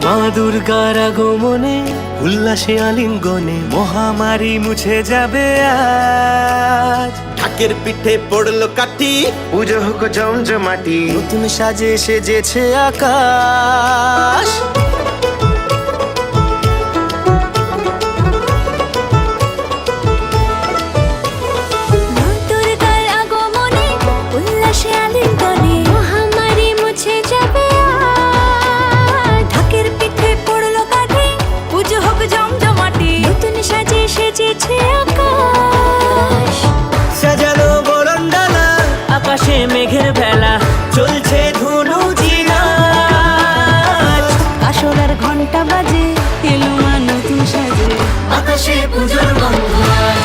মা দুর্গার আগমনে উল্লাসে আলিঙ্গনে মহামারী মুছে যাবে আজ। ঢাকের পিঠে পড়লো কাঠি, পুজো হোক জমজমাটি, নতুন সাজে সেজেছে আকাশ। সাজানো বরণডালা, আকাশে মেঘের ভেলা, চলছে ধুনুচি নাচ। আসরার ঘন্টা বাজে, এলো মা নতুন সাজে, আকাশে পুজোর গন্ধ আজ।